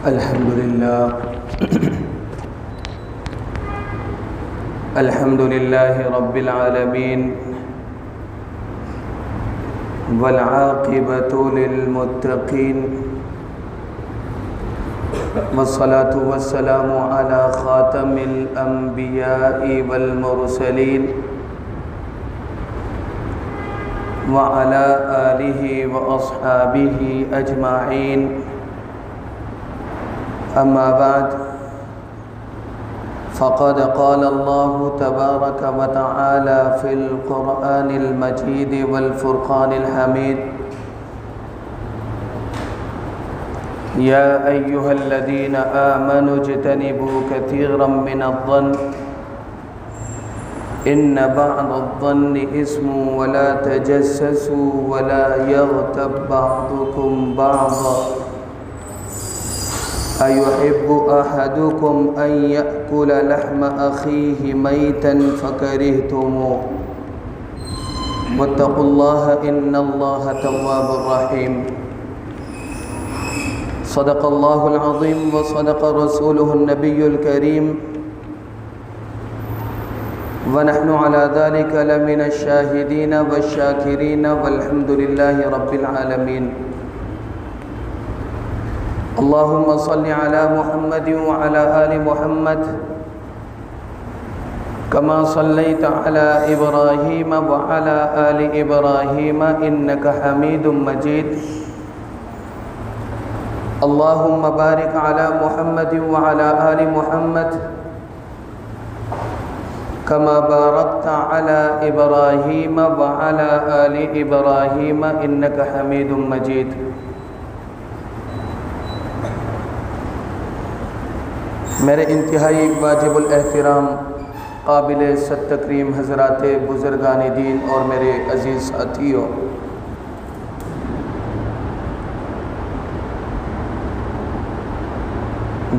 الحمد لله رب العالمين والعاقبة للمتقين والصلاة والسلام على خاتم الأنبياء والمرسلين وعلى آله وأصحابه أجمعين. أما بعد، فقد قال الله تبارك وتعالى في القرآن المجيد والفرقان الحميد: يا أيها الذين آمنوا اجتنبوا كثيرا من الظن إن بعض الظن إثم ولا تجسسوا ولا يغتب بعضكم بعضا أيحب أحدكم أن يأكل لحم أخيه ميتا فكرهتموه واتقوا الله إن الله تواب رحيم. صدق الله العظيم وصدق رسوله النبي الكريم ونحن على ذلك لمن الشاهدين والشاكرين والحمد لله رب العالمين. اللهم صل على محمد وعلى آل محمد كما صليت على إبراهيم وعلى آل إبراهيم إنك حميد مجيد. اللهم بارك على محمد وعلى آل محمد كما باركت على إبراهيم وعلى آل إبراهيم إنك حميد مجيد. میرے انتہائی واجب الاحترام قابل صد تکریم حضرات بزرگان دین اور میرے عزیز ساتھیوں،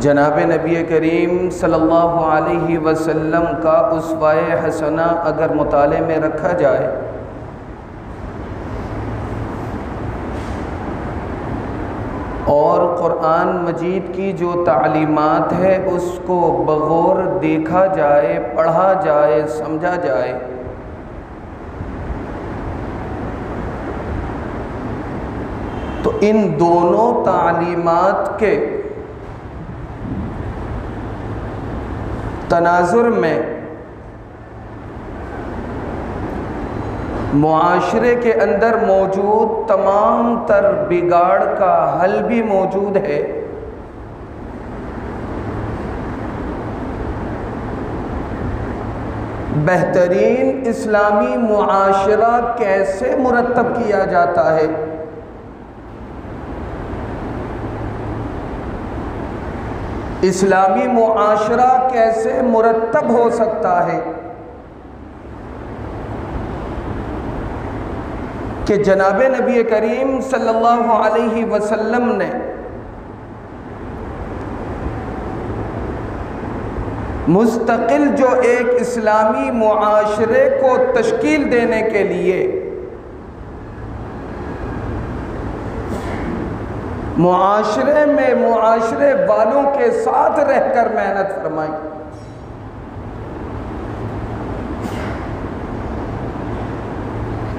جناب نبی کریم صلی اللہ علیہ وسلم کا اسوہ حسنہ اگر مطالعے میں رکھا جائے اور قرآن مجید کی جو تعلیمات ہے اس کو بغور دیکھا جائے، پڑھا جائے، سمجھا جائے، تو ان دونوں تعلیمات کے تناظر میں معاشرے کے اندر موجود تمام تر بگاڑ کا حل بھی موجود ہے، بہترین اسلامی معاشرہ کیسے مرتب کیا جاتا ہے، اسلامی معاشرہ کیسے مرتب ہو سکتا ہے کہ جناب نبی کریم صلی اللہ علیہ وسلم نے مستقل جو ایک اسلامی معاشرے کو تشکیل دینے کے لیے معاشرے میں معاشرے والوں کے ساتھ رہ کر محنت فرمائی.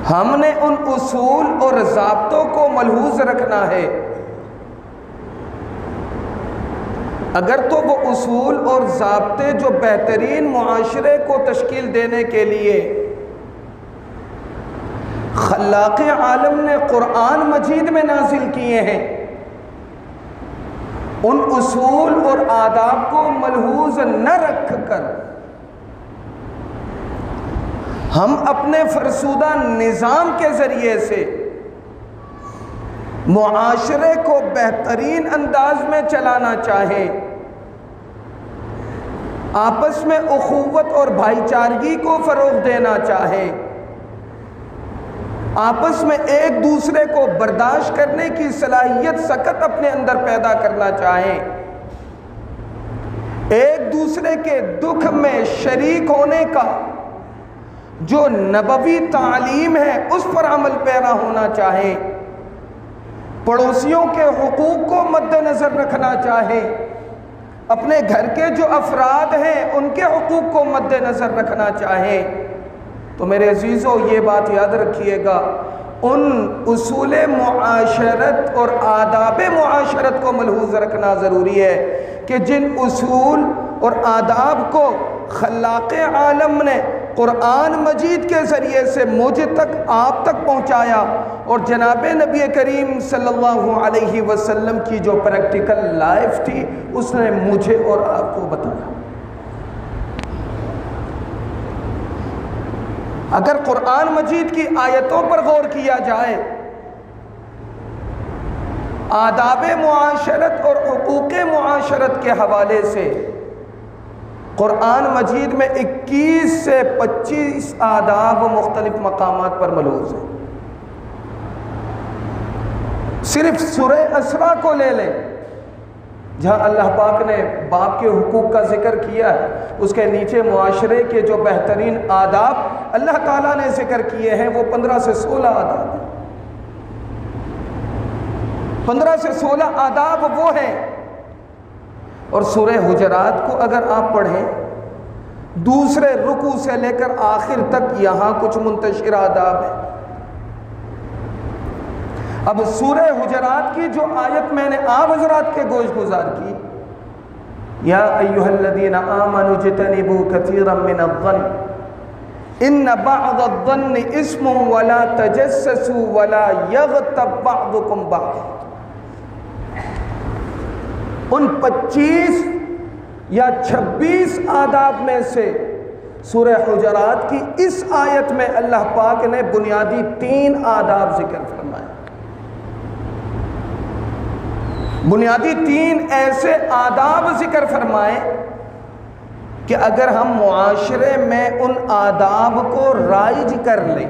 ہم نے ان اصول اور ضابطوں کو ملحوظ رکھنا ہے. اگر تو وہ اصول اور ضابطے جو بہترین معاشرے کو تشکیل دینے کے لیے خلاق عالم نے قرآن مجید میں نازل کیے ہیں، ان اصول اور آداب کو ملحوظ نہ رکھ کر ہم اپنے فرسودہ نظام کے ذریعے سے معاشرے کو بہترین انداز میں چلانا چاہیں، آپس میں اخوت اور بھائی چارگی کو فروغ دینا چاہیں، آپس میں ایک دوسرے کو برداشت کرنے کی صلاحیت سکت اپنے اندر پیدا کرنا چاہیں، ایک دوسرے کے دکھ میں شریک ہونے کا جو نبوی تعلیم ہے اس پر عمل پیرا ہونا چاہیں، پڑوسیوں کے حقوق کو مد نظر رکھنا چاہے، اپنے گھر کے جو افراد ہیں ان کے حقوق کو مد نظر رکھنا چاہے، تو میرے عزیزو یہ بات یاد رکھیے گا، ان اصول معاشرت اور آداب معاشرت کو ملحوظ رکھنا ضروری ہے کہ جن اصول اور آداب کو خلاق عالم نے قرآن مجید کے ذریعے سے مجھ تک آپ تک پہنچایا، اور جناب نبی کریم صلی اللہ علیہ وسلم کی جو پریکٹیکل لائف تھی اس نے مجھے اور آپ کو بتایا۔ اگر قرآن مجید کی آیتوں پر غور کیا جائے، آداب معاشرت اور حقوق معاشرت کے حوالے سے قرآن مجید میں 21 سے 25 آداب مختلف مقامات پر ملحوظ ہیں۔ صرف سورہ اسراء کو لے لیں، جہاں اللہ پاک نے باپ کے حقوق کا ذکر کیا ہے، اس کے نیچے معاشرے کے جو بہترین آداب اللہ تعالیٰ نے ذکر کیے ہیں وہ 15 سے 16 آداب ہیں۔ 15 سے 16 آداب وہ ہیں، اور سورہ حجرات کو اگر آپ پڑھیں دوسرے رکوع سے لے کر آخر تک یہاں کچھ منتشر آداب ہیں۔ اب سورہ حجرات کی جو آیت میں نے آپ حضرات کے گوش گزار کی، یا ایھا الذین آمنوا اجتنبوا کثیرا من الظن ان بعض الظن اسم ولا تجسسوا ولا یغتب بعضکم بعضا۔ ان 25 یا 26 آداب میں سے سورہ حجرات کی اس آیت میں اللہ پاک نے بنیادی 3 آداب ذکر فرمائے۔ بنیادی 3 ایسے آداب ذکر فرمائے کہ اگر ہم معاشرے میں ان آداب کو رائج کر لیں،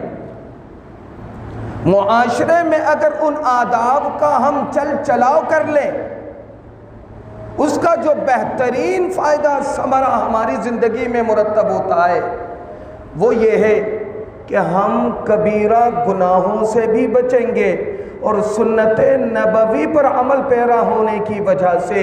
معاشرے میں اگر ان آداب کا ہم چل چلاؤ کر لیں، اس کا جو بہترین فائدہ ثمرہ ہماری زندگی میں مرتب ہوتا ہے وہ یہ ہے کہ ہم کبیرہ گناہوں سے بھی بچیں گے، اور سنت نبوی پر عمل پیرا ہونے کی وجہ سے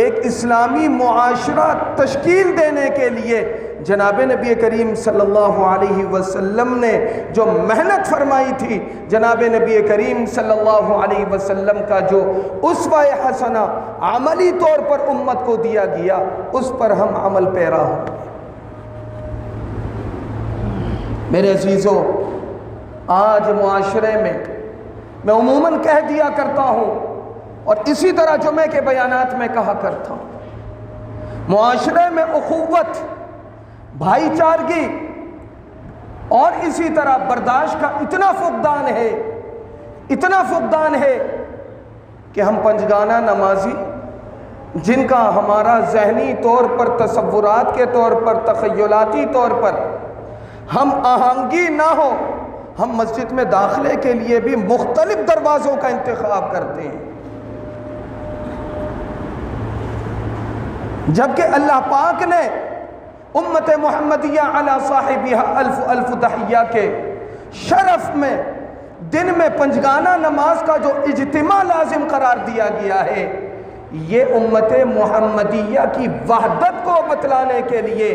ایک اسلامی معاشرہ تشکیل دینے کے لیے جناب نبی کریم صلی اللہ علیہ وسلم نے جو محنت فرمائی تھی، جناب نبی کریم صلی اللہ علیہ وسلم کا جو اسوہ حسنہ عملی طور پر امت کو دیا گیا، اس پر ہم عمل پیرا ہوں گے۔ میرے عزیزو، آج معاشرے میں میں عموماً کہہ دیا کرتا ہوں، اور اسی طرح جمعے کے بیانات میں کہا کرتا ہوں، معاشرے میں اخوت، بھائی چارگی اور اسی طرح برداشت کا اتنا فقدان ہے کہ ہم پنجگانہ نمازی، جن کا ہمارا ذہنی طور پر، تصورات کے طور پر، تخیلاتی طور پر ہم آہنگی نہ ہو، ہم مسجد میں داخلے کے لیے بھی مختلف دروازوں کا انتخاب کرتے ہیں، جبکہ اللہ پاک نے امت محمدیہ علی صاحبہ الف الف تحیہ کے شرف میں دن میں پنجگانہ نماز کا جو اجتماع لازم قرار دیا گیا ہے، یہ امت محمدیہ کی وحدت کو بتلانے کے لیے،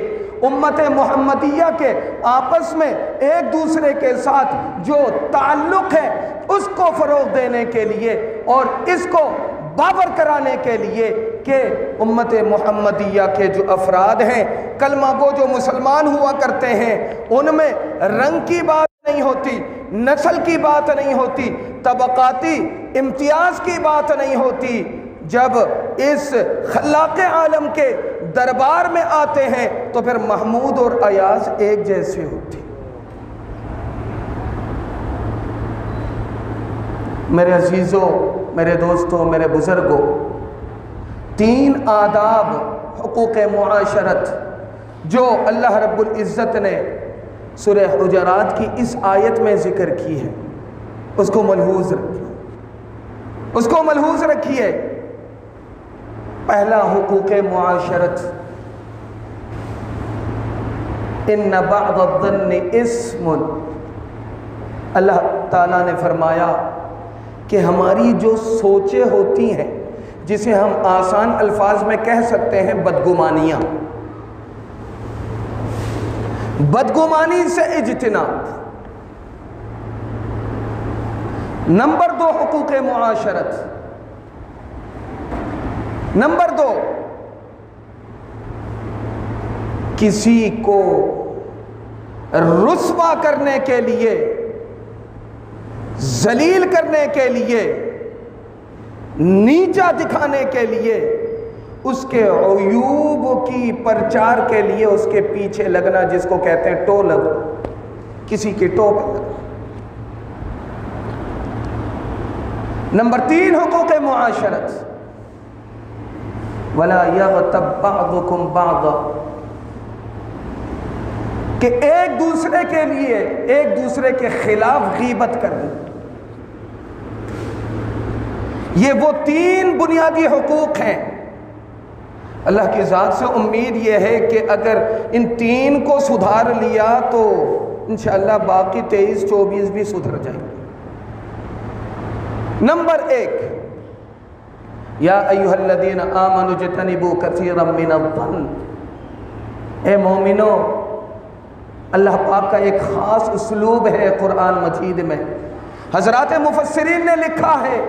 امت محمدیہ کے آپس میں ایک دوسرے کے ساتھ جو تعلق ہے اس کو فروغ دینے کے لیے، اور اس کو باور کرانے کے لیے کہ امت محمدیہ کے جو افراد ہیں، کلمہ گو جو مسلمان ہوا کرتے ہیں، ان میں رنگ کی بات نہیں ہوتی، نسل کی بات نہیں ہوتی، طبقاتی امتیاز کی بات نہیں ہوتی۔ جب اس خلاق عالم کے دربار میں آتے ہیں تو پھر محمود اور ایاز ایک جیسے ہوتے۔ میرے عزیزوں، میرے دوستوں، میرے بزرگوں، 3 آداب حقوق معاشرت جو اللہ رب العزت نے سورہ حجرات کی اس آیت میں ذکر کی ہے، اس کو ملحوظ رکھیے۔ پہلا حقوق معاشرت، ان بعض الظن اسم، اللہ تعالیٰ نے فرمایا کہ ہماری جو سوچیں ہوتی ہیں، جسے ہم آسان الفاظ میں کہہ سکتے ہیں بدگمانیاں، بدگمانی سے اجتناب۔ نمبر 2 حقوق معاشرت۔ نمبر 2، کسی کو رسوا کرنے کے لیے، ذلیل کرنے کے لیے، نیچا دکھانے کے لیے، اس کے عیوب کی پرچار کے لیے اس کے پیچھے لگنا، جس کو کہتے ہیں ٹو لگنا، کسی کی ٹو پر لگنا۔ نمبر 3 حقوق معاشرت، وَلَا يَغْتَبْ بَعْضُكُمْ بَعْضًا، کہ ایک دوسرے کے لیے، ایک دوسرے کے خلاف غیبت کرنا۔ یہ وہ 3 بنیادی حقوق ہیں۔ اللہ کی ذات سے امید یہ ہے کہ اگر ان 3 کو سدھار لیا تو انشاءاللہ باقی 23 24 بھی سدھر جائیں گے۔ نمبر 1، یا ایھا الذین آمنوا اجتنبوا کثیرا من الظن، اے مومنو، اللہ پاک کا ایک خاص اسلوب ہے قرآن مجید میں۔ حضرات مفسرین نے لکھا ہے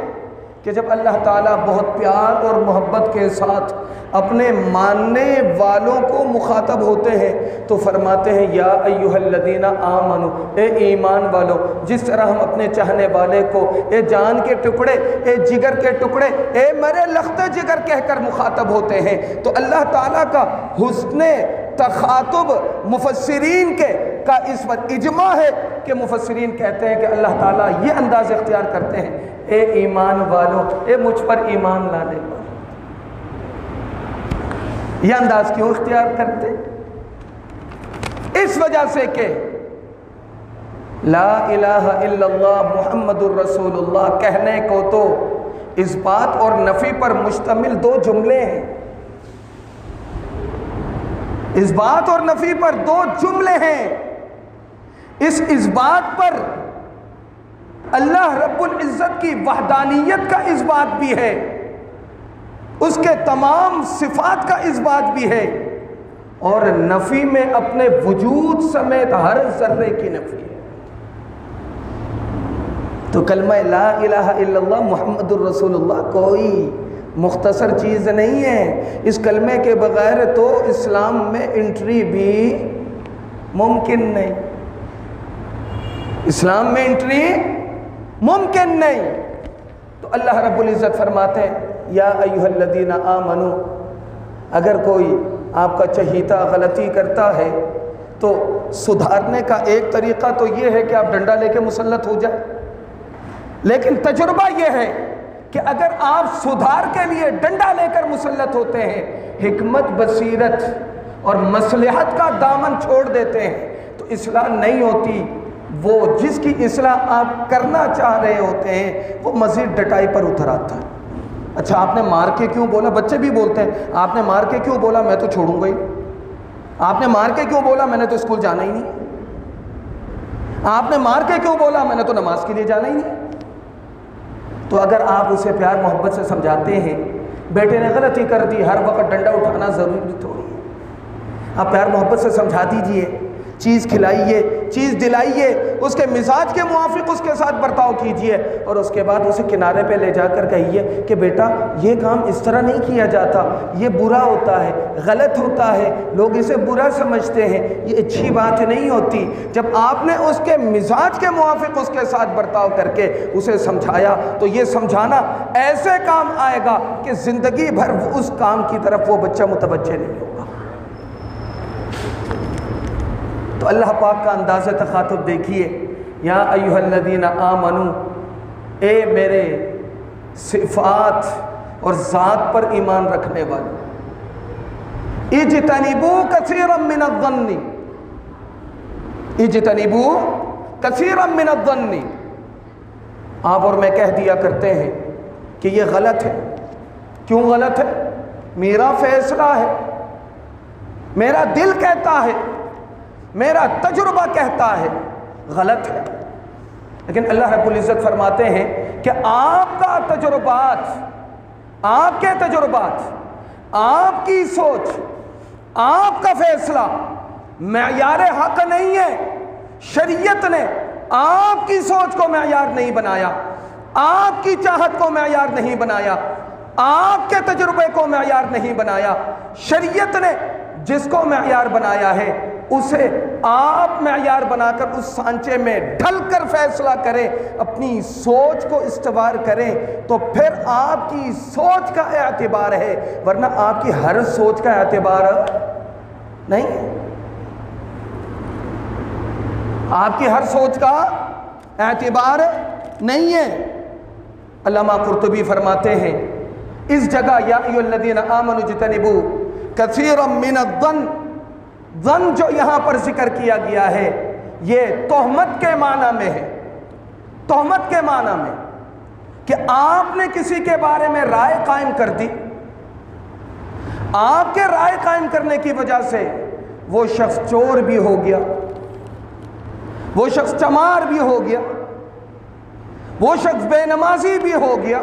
کہ جب اللہ تعالیٰ بہت پیار اور محبت کے ساتھ اپنے ماننے والوں کو مخاطب ہوتے ہیں تو فرماتے ہیں یا ایھا الذین آمنوا، اے ایمان والو۔ جس طرح ہم اپنے چاہنے والے کو اے جان کے ٹکڑے، اے جگر کے ٹکڑے، اے میرے لخت جگر کہہ کر مخاطب ہوتے ہیں، تو اللہ تعالیٰ کا حسن تخاطب مفسرین کا اس وقت اجماع ہے کہ مفسرین کہتے ہیں کہ اللہ تعالیٰ یہ انداز اختیار کرتے ہیں، اے ایمان والو، اے مجھ پر ایمان لانے والو۔ یہ انداز کیوں اختیار کرتے؟ اس وجہ سے کہ لا الہ الا اللہ محمد الرسول اللہ کہنے کو تو اس بات اور نفی پر مشتمل 2 جملے ہیں، اس بات اور نفی پر 2 جملے ہیں۔ اس بات پر اللہ رب العزت کی وحدانیت کا اس بات بھی ہے، اس کے تمام صفات کا اس بات بھی ہے، اور نفی میں اپنے وجود سمیت ہر ذرے کی نفی ہے۔ تو کلمہ لا الہ الا اللہ محمد الرسول اللہ کوئی مختصر چیز نہیں ہے۔ اس کلمے کے بغیر تو اسلام میں انٹری بھی ممکن نہیں، اسلام میں انٹری ممکن نہیں۔ تو اللہ رب العزت فرماتے ہیں یا ایھا الذین آمنو، اگر کوئی آپ کا چہیتا غلطی کرتا ہے تو سدھارنے کا ایک طریقہ تو یہ ہے کہ آپ ڈنڈا لے کے مسلط ہو جائیں، لیکن تجربہ یہ ہے کہ اگر آپ سدھار کے لیے ڈنڈا لے کر مسلط ہوتے ہیں، حکمت بصیرت اور مصلحت کا دامن چھوڑ دیتے ہیں تو اصلاح نہیں ہوتی۔ وہ جس کی اصلاح آپ کرنا چاہ رہے ہوتے ہیں وہ مزید ڈٹائی پر اتر آتا ہے۔ اچھا آپ نے مار کے کیوں بولا؟ بچے بھی بولتے ہیں آپ نے مار کے کیوں بولا، میں تو چھوڑوں گا ہی۔ آپ نے مار کے کیوں بولا، میں نے تو اسکول جانا ہی نہیں۔ آپ نے مار کے کیوں بولا، میں نے تو نماز کے لیے جانا ہی نہیں۔ تو اگر آپ اسے پیار محبت سے سمجھاتے ہیں، بیٹے نے غلطی کر دی، ہر وقت ڈنڈا اٹھانا ضروری تھوڑی ہے۔ آپ پیار محبت سے سمجھا دیجئے، چیز کھلائیے، چیز دلائیے، اس کے مزاج کے موافق اس کے ساتھ برتاؤ کیجئے، اور اس کے بعد اسے کنارے پہ لے جا کر کہیے کہ بیٹا یہ کام اس طرح نہیں کیا جاتا، یہ برا ہوتا ہے، غلط ہوتا ہے، لوگ اسے برا سمجھتے ہیں، یہ اچھی بات نہیں ہوتی۔ جب آپ نے اس کے مزاج کے موافق اس کے ساتھ برتاؤ کر کے اسے سمجھایا تو یہ سمجھانا ایسے کام آئے گا کہ زندگی بھر اس کام کی طرف وہ بچہ متوجہ نہیں ہوگا۔ تو اللہ پاک کا انداز تخاطب دیکھیے، یا ایھا الذین آمنو، اے میرے صفات اور ذات پر ایمان رکھنے والے، اجتنبوا کثیرا من الظن، اجتنبوا کثیرا من الظن، آپ اور میں کہہ دیا کرتے ہیں کہ یہ غلط ہے۔ کیوں غلط ہے؟ میرا فیصلہ ہے، میرا دل کہتا ہے، میرا تجربہ کہتا ہے غلط ہے، لیکن اللہ رب العزت فرماتے ہیں کہ آپ کا تجربات، آپ کے تجربات، آپ کی سوچ، آپ کا فیصلہ معیار حق نہیں ہے۔ شریعت نے آپ کی سوچ کو معیار نہیں بنایا، آپ کی چاہت کو معیار نہیں بنایا، آپ کے تجربے کو معیار نہیں بنایا۔ شریعت نے جس کو معیار بنایا ہے اسے آپ معیار بنا کر اس سانچے میں ڈھل کر فیصلہ کریں، اپنی سوچ کو استوار کریں، تو پھر آپ کی سوچ کا اعتبار ہے، ورنہ آپ کی ہر سوچ کا اعتبار نہیں ہے۔ آپ کی ہر سوچ کا اعتبار نہیں ہے۔ علامہ قرطبی فرماتے ہیں اس جگہ یا ایھا الذین آمنوا اجتنبوا کثیرا من الظن، ظن جو یہاں پر ذکر کیا گیا ہے یہ تہمت کے معنی میں ہے، تہمت کے معنی میں، کہ آپ نے کسی کے بارے میں رائے قائم کر دی، آپ کے رائے قائم کرنے کی وجہ سے وہ شخص چور بھی ہو گیا، وہ شخص چمار بھی ہو گیا، وہ شخص بے نمازی بھی ہو گیا،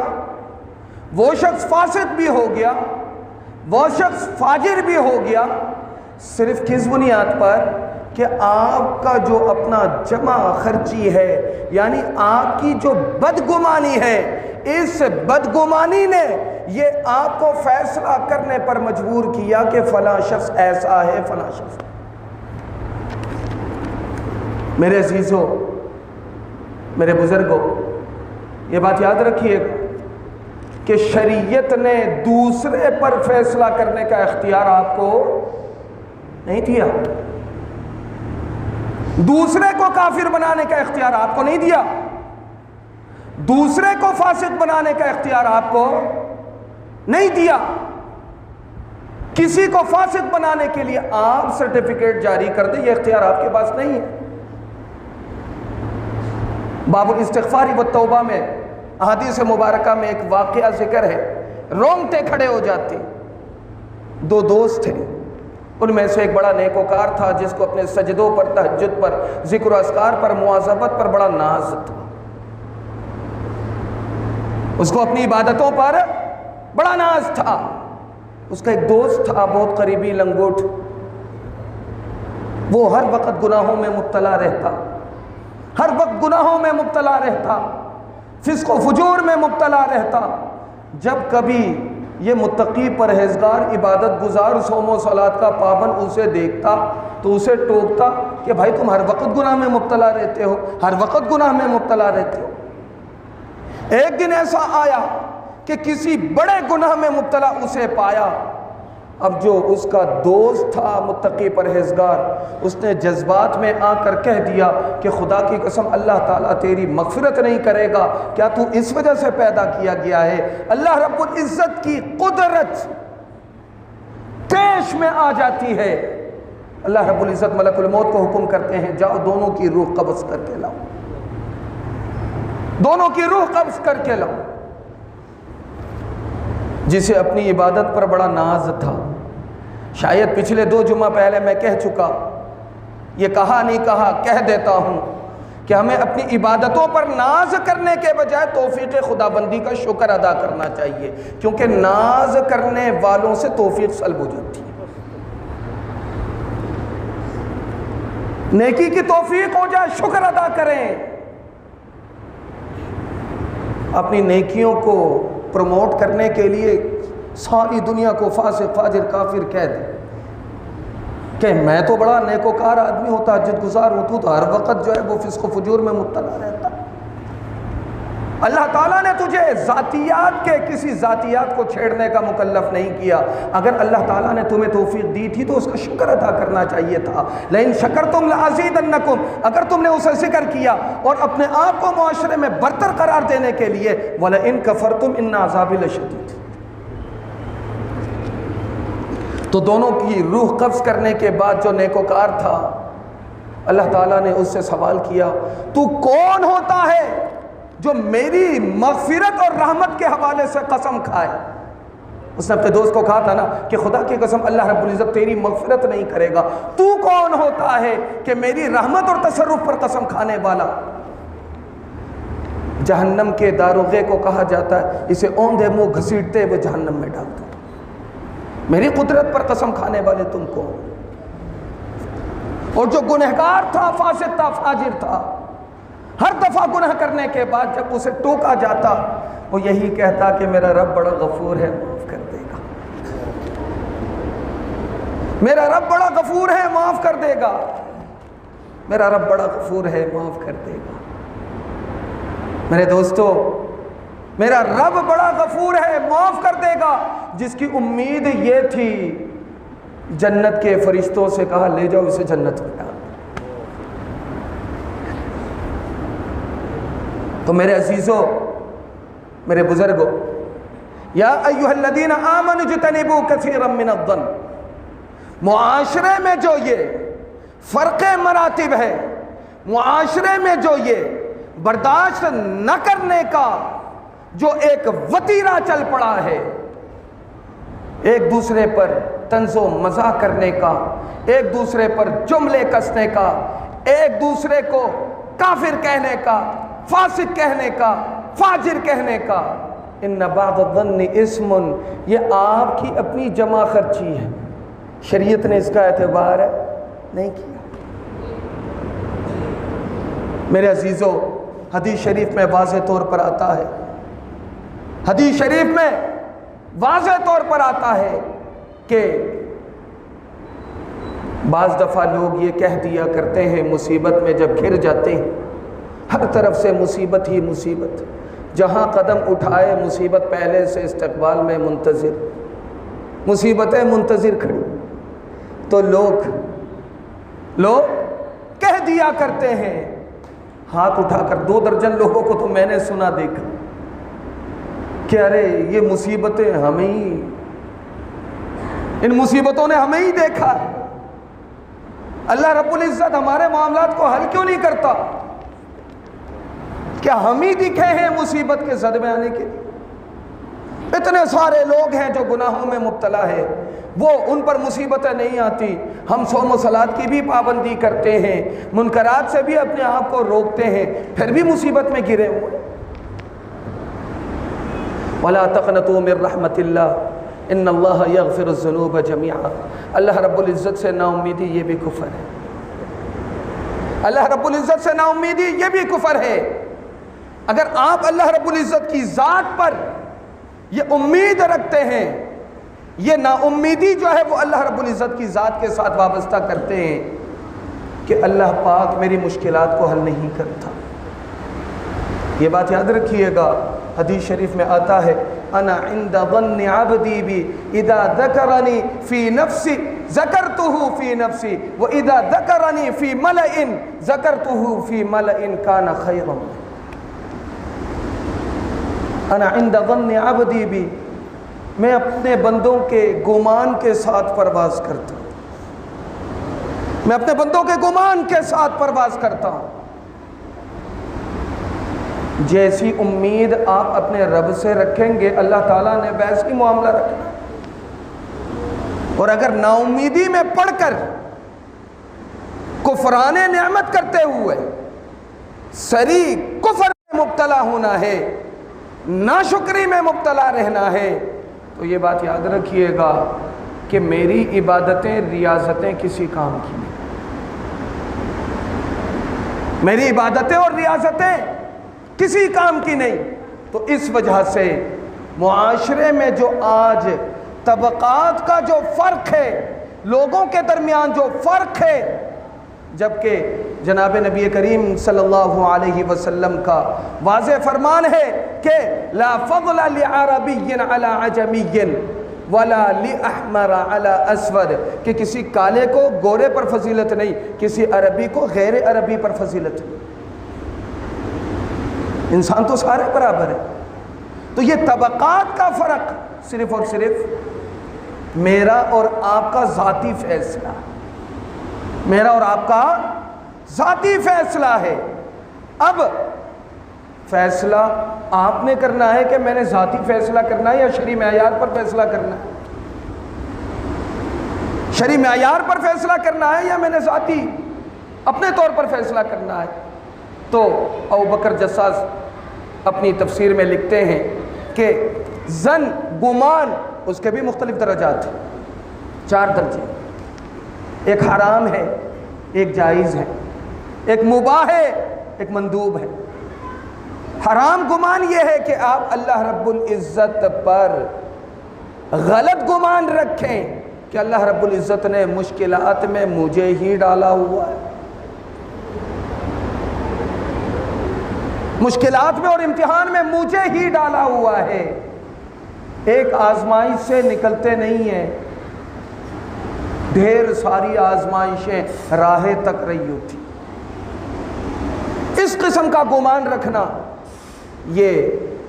وہ شخص فاسق بھی ہو گیا، وہ شخص فاجر بھی ہو گیا، صرف کس بنیاد پر کہ آپ کا جو اپنا جمع خرچی ہے، یعنی آپ کی جو بدگمانی ہے، اس بدگمانی نے یہ آپ کو فیصلہ کرنے پر مجبور کیا کہ فلاں شخص ایسا ہے، فلاں شخص۔ میرے عزیزوں، میرے بزرگوں، یہ بات یاد رکھیے گا کہ شریعت نے دوسرے پر فیصلہ کرنے کا اختیار آپ کو نہیں دیا، دوسرے کو کافر بنانے کا اختیار آپ کو نہیں دیا، دوسرے کو فاسق بنانے کا اختیار آپ کو نہیں دیا۔ کسی کو فاسق بنانے کے لیے آپ سرٹیفکیٹ جاری کر دیں، یہ اختیار آپ کے پاس نہیں ہے۔ باب الاستغفار والتوبہ میں احادیث مبارکہ میں ایک واقعہ ذکر ہے، رونگٹے کھڑے ہو جاتے۔ دو دوست تھے، ان میں سے ایک بڑا نیکوکار تھا جس کو اپنے سجدوں پر، تہجد پر، ذکر و اذکار پر، مواظبت پر بڑا ناز تھا، اس کو اپنی عبادتوں پر بڑا ناز تھا۔ اس کا ایک دوست تھا بہت قریبی لنگوٹ، وہ ہر وقت گناہوں میں مبتلا رہتا، ہر وقت گناہوں میں مبتلا رہتا، فسق و فجور میں مبتلا رہتا۔ جب کبھی یہ متقی پرہیزگار عبادت گزار صوم و صلات کا پابند اسے دیکھتا تو اسے ٹوکتا کہ بھائی تم ہر وقت گناہ میں مبتلا رہتے ہو، ہر وقت گناہ میں مبتلا رہتے ہو۔ ایک دن ایسا آیا کہ کسی بڑے گناہ میں مبتلا اسے پایا۔ اب جو اس کا دوست تھا متقی پرہیزگار، اس نے جذبات میں آ کر کہہ دیا کہ خدا کی قسم اللہ تعالیٰ تیری مغفرت نہیں کرے گا، کیا تو اس وجہ سے پیدا کیا گیا ہے؟ اللہ رب العزت کی قدرت طیش میں آ جاتی ہے۔ اللہ رب العزت ملک الموت کو حکم کرتے ہیں جاؤ دونوں کی روح قبض کر کے لاؤ، دونوں کی روح قبض کر کے لاؤ۔ جسے اپنی عبادت پر بڑا ناز تھا، شاید پچھلے 2 جمعہ پہلے میں کہہ چکا، یہ کہا نہیں کہا کہہ دیتا ہوں کہ ہمیں اپنی عبادتوں پر ناز کرنے کے بجائے توفیق خدا بندی کا شکر ادا کرنا چاہیے، کیونکہ ناز کرنے والوں سے توفیق سلب ہو جاتی ہے۔ نیکی کی توفیق ہو جائے، شکر ادا کریں، اپنی نیکیوں کو پروموٹ کرنے کے لیے ساری دنیا کو فاسق فاجر کافر کہہ دے کہ میں تو بڑا نیکوکار آدمی ہوں، تہجد گزار ہوں، تو ہر وقت جو ہے وہ فسق و فجور میں مبتلا رہتا۔ اللہ تعالیٰ نے تجھے ذاتیات کے کسی ذاتیات کو چھیڑنے کا مکلف نہیں کیا۔ اگر اللہ تعالیٰ نے تمہیں توفیق دی تھی تو اس کا شکر ادا کرنا چاہیے تھا۔ لئن شکرتم لأزیدنکم، اگر تم نے اسے ذکر کیا اور اپنے آپ کو معاشرے میں برتر قرار دینے کے لیے، وَلَئِن كَفَرْتُمْ إِنَّ عَذَابِي لَشَدِيدٌ، تو دونوں کی روح قبض کرنے کے بعد جو نیکوکار تھا، اللہ تعالیٰ نے اس سے سوال کیا تو کون ہوتا ہے جو میری مغفرت اور رحمت کے حوالے سے قسم کھائے؟ اس نے اپنے دوست کو کہا تھا نا کہ خدا کی قسم اللہ رب العزت تیری مغفرت نہیں کرے گا، تو کون ہوتا ہے کہ میری رحمت اور تصرف پر قسم کھانے والا؟ جہنم کے داروغے کو کہا جاتا ہے اسے اوندھے منہ گھسیٹتے ہوئے جہنم میں ڈال دو، میری قدرت پر قسم کھانے والے تم کو۔ اور جو گنہگار تھا، فاسق تھا، فاجر تھا، ہر دفعہ گناہ کرنے کے بعد جب اسے ٹوکا جاتا وہ یہی کہتا کہ میرا رب بڑا غفور ہے، معاف کر دے گا، میرا رب بڑا غفور ہے، معاف کر دے گا، میرا رب بڑا غفور ہے، معاف کر دے گا۔ میرے دوستو، میرا رب بڑا غفور ہے، معاف کر دے گا، جس کی امید یہ تھی جنت کے فرشتوں سے کہا لے جاؤ اسے جنت میں ڈال۔ تو میرے عزیزو، میرے بزرگو، یا ایھا الذین آمنوا اجتنبوا کثیرا من الظن، معاشرے میں جو یہ فرق مراتب ہے، معاشرے میں جو یہ برداشت نہ کرنے کا جو ایک وتیرہ چل پڑا ہے، ایک دوسرے پر طنز و مزاح کرنے کا، ایک دوسرے پر جملے کسنے کا، ایک دوسرے کو کافر کہنے کا، فاسق کہنے کا، فاجر کہنے کا، ان بعض الظن اسم، یہ آپ کی اپنی جمع خرچی ہے، شریعت نے اس کا اعتبار نہیں کیا۔ میرے عزیزو، حدیث شریف میں واضح طور پر آتا ہے، حدیث شریف میں واضح طور پر آتا ہے کہ بعض دفعہ لوگ یہ کہہ دیا کرتے ہیں مصیبت میں جب گھر جاتے ہیں، ہر طرف سے مصیبت ہی مصیبت، جہاں قدم اٹھائے مصیبت پہلے سے استقبال میں منتظر، مصیبتیں منتظر کھڑی، تو لوگ کہہ دیا کرتے ہیں، ہاتھ اٹھا کر 2 درجن لوگوں کو تو میں نے سنا دیکھا کہ ارے یہ مصیبتیں ہمیں ہی، ان مصیبتوں نے ہمیں ہی دیکھا ہے، اللہ رب العزت ہمارے معاملات کو حل کیوں نہیں کرتا؟ کیا ہم ہی دکھے ہیں مصیبت کے زد میں آنے کے لیے؟ اتنے سارے لوگ ہیں جو گناہوں میں مبتلا ہے، وہ ان پر مصیبتیں نہیں آتی، ہم صوم و صلات کی بھی پابندی کرتے ہیں، منکرات سے بھی اپنے آپ کو روکتے ہیں، پھر بھی مصیبت میں گرے ہوئے۔ وَلَا تَقْنَطُوا مِن رَحْمَةِ اللَّهِ إِنَّ اللَّهَ يَغْفِرُ الذُّنُوبَ جَمِيعًا، اللہ رب العزت سے نا امیدی یہ بھی کفر ہے، اللہ رب العزت سے نا امیدی یہ بھی کفر ہے۔ اگر آپ اللہ رب العزت کی ذات پر یہ امید رکھتے ہیں، یہ نا امیدی جو ہے وہ اللہ رب العزت کی ذات کے ساتھ وابستہ کرتے ہیں کہ اللہ پاک میری مشکلات کو حل نہیں کرتا، یہ بات یاد رکھیے گا۔ حدیث شریف میں آتا ہے انا عند ظن عبدی بی اذا ذکرنی فی نفسی ذکرتہ فی نفسی واذا ذکرنی فی ملئ ذکرتہ فی ملئ کان خیرا۔ انا عند ظن عبدی بی، میں اپنے بندوں کے گمان کے ساتھ پرواز کرتا ہوں، میں اپنے بندوں کے گمان کے ساتھ پرواز کرتا ہوں۔ جیسی امید آپ اپنے رب سے رکھیں گے اللہ تعالیٰ نے ویسی معاملہ رکھنا، اور اگر نا امیدی میں پڑھ کر کفران نعمت کرتے ہوئے سری کفر میں مبتلا ہونا ہے، ناشکری میں مبتلا رہنا ہے، تو یہ بات یاد رکھیے گا کہ میری عبادتیں ریاضتیں کسی کام کی نہیں، میری عبادتیں اور ریاضتیں کسی کام کی نہیں۔ تو اس وجہ سے معاشرے میں جو آج طبقات کا جو فرق ہے، لوگوں کے درمیان جو فرق ہے، جبکہ جناب نبی کریم صلی اللہ علیہ وسلم کا واضح فرمان ہے کہ لا فضل لعربی علی عجمی ولا لأحمر علی اسود، کہ کسی کالے کو گورے پر فضیلت نہیں، کسی عربی کو غیر عربی پر فضیلت نہیں، انسان تو سارے برابر ہے۔ تو یہ طبقات کا فرق صرف اور صرف میرا اور آپ کا ذاتی فیصلہ، میرا اور آپ کا ذاتی فیصلہ ہے۔ اب فیصلہ آپ نے کرنا ہے کہ میں نے ذاتی فیصلہ کرنا ہے یا شرعی معیار پر فیصلہ کرنا ہے، شرعی معیار پر فیصلہ کرنا ہے یا میں نے ذاتی اپنے طور پر فیصلہ کرنا ہے۔ تو ابو بکر جساس اپنی تفسیر میں لکھتے ہیں کہ زن گمان اس کے بھی مختلف درجات ہیں، 4 درجے، ایک حرام ہے، ایک جائز ہے، ایک مباح ہے، ایک مندوب ہے۔ حرام گمان یہ ہے کہ آپ اللہ رب العزت پر غلط گمان رکھیں کہ اللہ رب العزت نے مشکلات میں مجھے ہی ڈالا ہوا ہے، مشکلات میں اور امتحان میں مجھے ہی ڈالا ہوا ہے۔ ایک آزمائش سے نکلتے نہیں ہیں، ڈھیر ساری آزمائشیں راہ تک رہی ہوتی۔ اس قسم کا گمان رکھنا یہ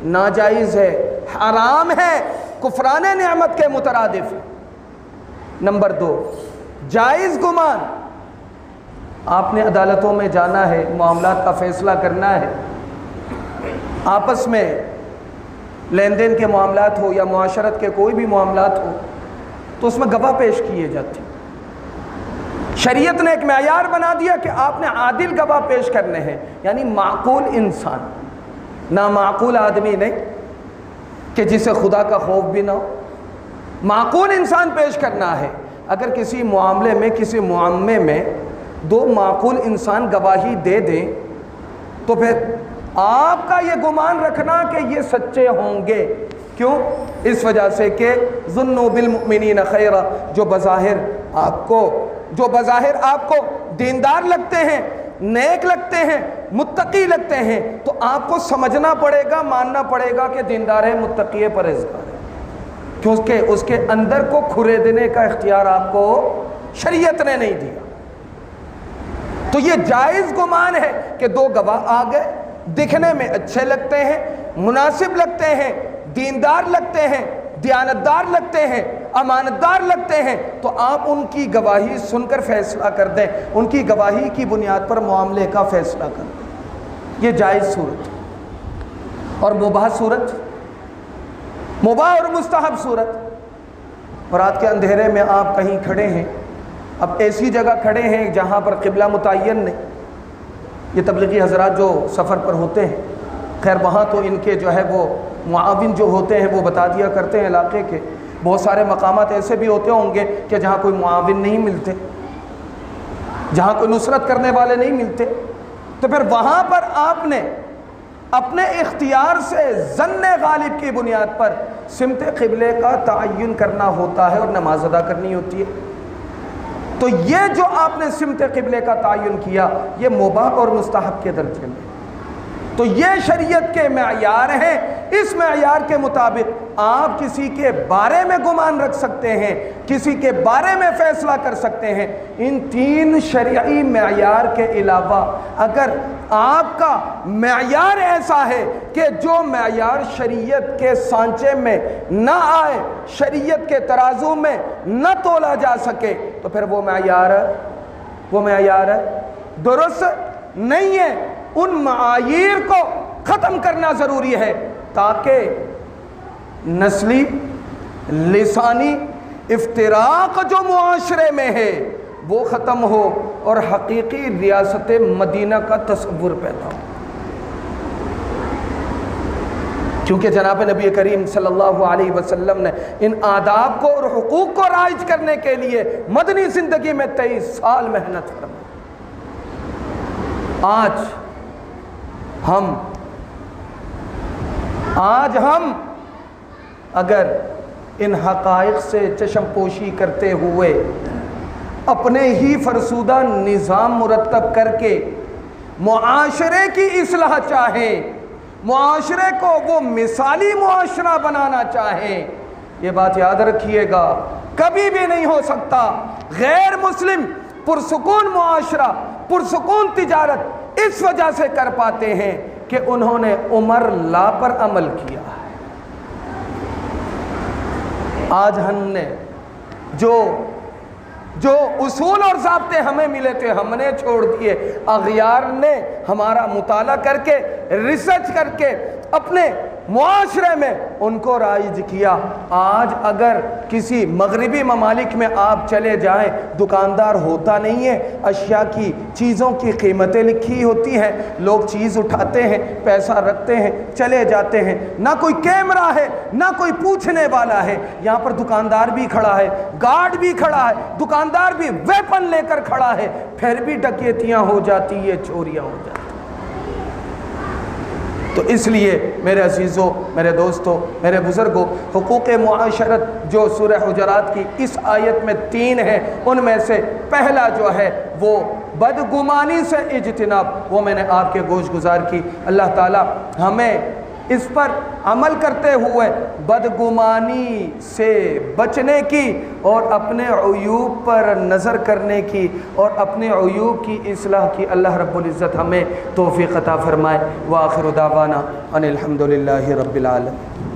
ناجائز ہے، حرام ہے، کفران نعمت کے مترادف ہے۔ نمبر 2، جائز گمان، آپ نے عدالتوں میں جانا ہے، معاملات کا فیصلہ کرنا ہے، آپس میں لین دین کے معاملات ہو یا معاشرت کے کوئی بھی معاملات ہو تو اس میں گواہ پیش کیے جاتے ہیں۔ شریعت نے ایک معیار بنا دیا کہ آپ نے عادل گواہ پیش کرنے ہیں، یعنی معقول انسان، نامعقول آدمی نہیں کہ جسے خدا کا خوف بھی نہ ہو، معقول انسان پیش کرنا ہے۔ اگر کسی معاملے میں، کسی معاملے میں 2 معقول انسان گواہی دے دیں تو پھر آپ کا یہ گمان رکھنا کہ یہ سچے ہوں گے، کیوں؟ اس وجہ سے کہ ظنوا بالمؤمنین خیرا، جو بظاہر آپ کو دیندار لگتے ہیں، نیک لگتے ہیں، متقی لگتے ہیں، تو آپ کو سمجھنا پڑے گا، ماننا پڑے گا کہ دیندار ہے، متقی ہے، پرہیزگار ہے، کیونکہ اس کے اندر کو کھرے دینے کا اختیار آپ کو شریعت نے نہیں دیا۔ تو یہ جائز گمان ہے کہ 2 گواہ آ گئے، دکھنے میں اچھے لگتے ہیں، مناسب لگتے ہیں، دیندار لگتے ہیں، دیانتدار لگتے ہیں، امانتدار لگتے ہیں، تو آپ ان کی گواہی سن کر فیصلہ کر دیں، ان کی گواہی کی بنیاد پر معاملے کا فیصلہ کر دیں۔ یہ جائز صورت۔ اور مباح صورت، مباح اور مستحب صورت، رات کے اندھیرے میں آپ کہیں کھڑے ہیں، اب ایسی جگہ کھڑے ہیں جہاں پر قبلہ متعین نہیں، یہ تبلیغی حضرات جو سفر پر ہوتے ہیں، خیر وہاں تو ان کے جو ہے وہ معاون جو ہوتے ہیں وہ بتا دیا کرتے ہیں علاقے کے، بہت سارے مقامات ایسے بھی ہوتے ہوں گے کہ جہاں کوئی معاون نہیں ملتے، جہاں کوئی نصرت کرنے والے نہیں ملتے، تو پھر وہاں پر آپ نے اپنے اختیار سے ظن غالب کی بنیاد پر سمت قبلے کا تعین کرنا ہوتا ہے اور نماز ادا کرنی ہوتی ہے۔ تو یہ جو آپ نے سمت قبلے کا تعین کیا، یہ مباح اور مستحب کے درجے میں، تو یہ شریعت کے معیار ہیں۔ اس معیار کے مطابق آپ کسی کے بارے میں گمان رکھ سکتے ہیں، کسی کے بارے میں فیصلہ کر سکتے ہیں۔ ان 3 شرعی معیار کے علاوہ اگر آپ کا معیار ایسا ہے کہ جو معیار شریعت کے سانچے میں نہ آئے، شریعت کے ترازو میں نہ تولا جا سکے، تو پھر وہ معیار درست نہیں ہے۔ ان معایر کو ختم کرنا ضروری ہے تاکہ نسلی لسانی افتراق جو معاشرے میں ہے وہ ختم ہو اور حقیقی ریاست مدینہ کا تصور پیدا ہو۔ کیونکہ جناب نبی کریم صلی اللہ علیہ وسلم نے ان آداب کو اور حقوق کو رائج کرنے کے لیے مدنی زندگی میں 23 سال محنت فرمائی۔ آج ہم اگر ان حقائق سے چشم پوشی کرتے ہوئے اپنے ہی فرسودہ نظام مرتب کر کے معاشرے کی اصلاح چاہیں، معاشرے کو وہ مثالی معاشرہ بنانا چاہیں، یہ بات یاد رکھیے گا کبھی بھی نہیں ہو سکتا۔ غیر مسلم پرسکون معاشرہ، پرسکون تجارت اس وجہ سے کر پاتے ہیں کہ انہوں نے عمر لا پر عمل کیا ہے۔ آج ہم نے جو اصول اور ضابطے ہمیں ملے تھے ہم نے چھوڑ دیے، اغیار نے ہمارا مطالعہ کر کے، ریسرچ کر کے، اپنے معاشرے میں ان کو رائج کیا۔ آج اگر کسی مغربی ممالک میں آپ چلے جائیں، دکاندار ہوتا نہیں ہے، اشیاء کی چیزوں کی قیمتیں لکھی ہوتی ہیں، لوگ چیز اٹھاتے ہیں، پیسہ رکھتے ہیں، چلے جاتے ہیں، نہ کوئی کیمرہ ہے نہ کوئی پوچھنے والا ہے۔ یہاں پر دکاندار بھی کھڑا ہے، گارڈ بھی کھڑا ہے، دکاندار بھی ویپن لے کر کھڑا ہے، پھر بھی ڈکیتیاں ہو جاتی ہیں، چوریاں ہو جاتی ہیں۔ تو اس لیے میرے عزیزوں، میرے دوستوں، میرے بزرگوں، حقوق معاشرت جو سورہ حجرات کی اس آیت میں 3 ہیں، ان میں سے پہلا جو ہے وہ بدگمانی سے اجتناب، وہ میں نے آپ کے گوش گزار کی۔ اللہ تعالی ہمیں اس پر عمل کرتے ہوئے بدگمانی سے بچنے کی اور اپنے عیوب پر نظر کرنے کی اور اپنے عیوب کی اصلاح کی اللہ رب العزت ہمیں توفیق عطا فرمائے۔ وآخر دعوانا ان الحمدللہ رب العالمین۔